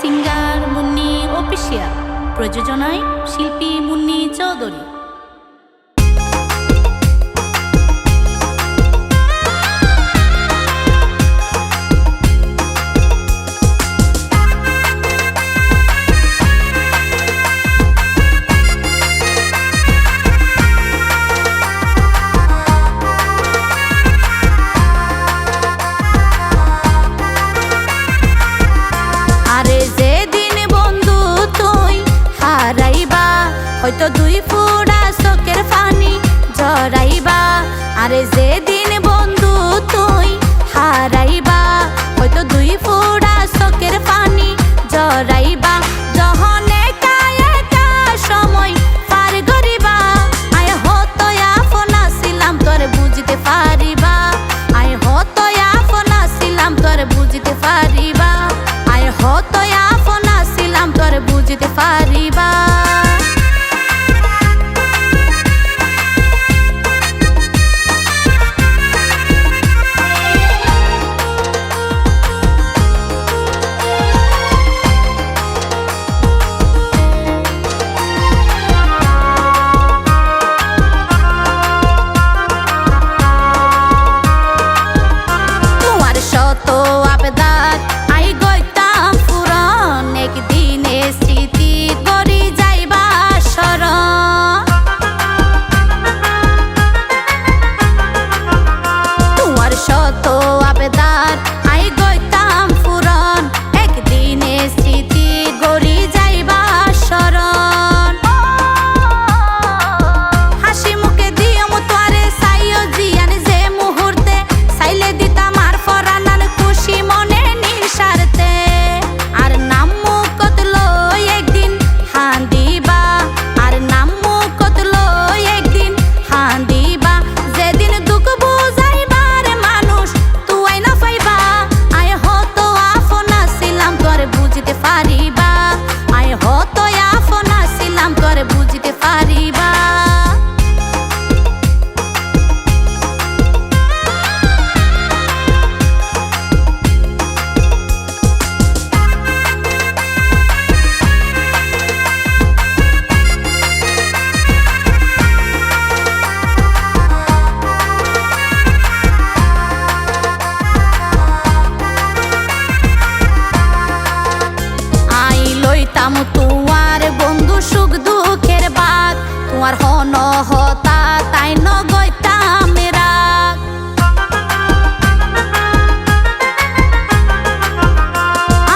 Singer Munni official, প্রযোজনায় শিল্পী মুন্নি চৌধুরী। হয়তো দুই ফোঁটা চোখের পানি জড়াইবা, আরে যেদিন বন্ধু তুই হারাইবা, হয়তো দুই ফোঁটা চোখের পানি জড়াইবা। যখন একা একা সময় পার করিবা, আয় হতো আপন ছিলাম তোর বুঝতে পারিবা, আয় হতো আপন ছিলাম তোর বুঝতে পারিবা, আয় হতো আপন ছিলাম তোর বুঝতে পারিবা। তোমার বন্ধু সুখ দুঃখের বাদ, তোমার হন হতা তাই নগৈতাম রাগ।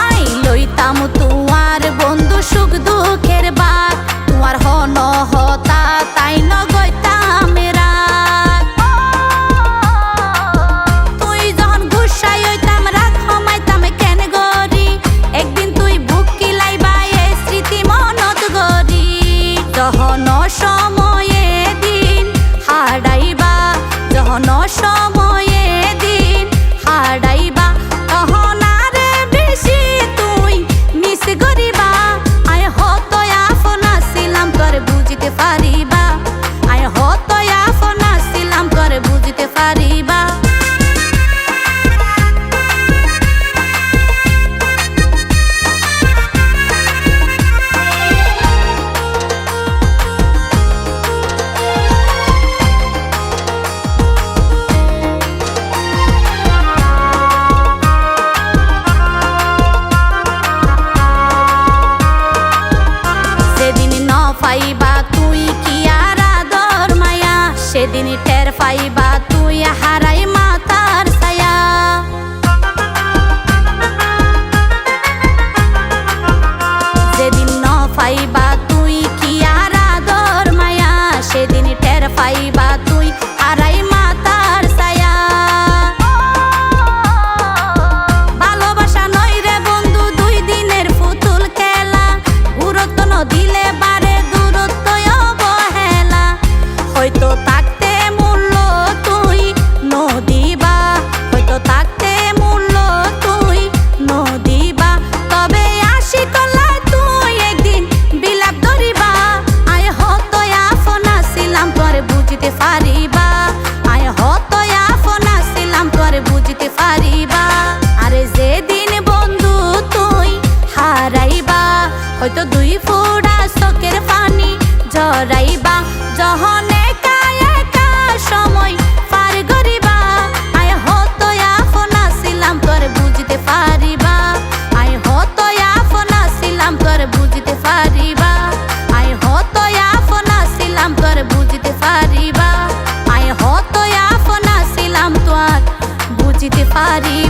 আই লইতাম তোমার বন্ধু সুখ দুঃখের বাদ, তোমার হন হতা তাই নগৈতাম রাগ। তুই যখন গুসাই হইতাম রাগ হমাইতাম কেন গরি, একদিন তুই বুক যহন সময়ে দিন হারাইবা, যহন সময়ে দিন হারাইবা, তখন আরে বেশি তুই মিস করিবা। আয় হতো আপন ছিলাম তোর বুঝতে পারিবা, আয় হতো আপন ছিলাম তোর বুঝতে পারিবা। পাইবা তুই কি আর আদর মায়া, সেদিন টের পাইবা তুই হারাই মাতার ছায়া। যেদিন ন পাইবা তুই কি আর আদর মায়া, সেদিন টের পাইবা তুই হারাই মাতার ছায়া। ভালোবাসা নয় রে বন্ধু দুই দিনের পুতুল খেলা, গুরুত্ব ন দিলে বারে দূরত্ব অবহেলা, হয়তো থাকতে মূল্য হয়তো 2 ফোঁটা চোখের পানি ঝরাইবা যখন একা একা সময় পার করিবা আয় হতো আপন ছিলাম তোর বুঝতে পারিবা আয় হতো আপন ছিলাম তোর বুঝতে পারিবা আয় হতো আপন ছিলাম তোর বুঝতে পারিবা আয় হতো আপন ছিলাম তোর বুঝতে পারি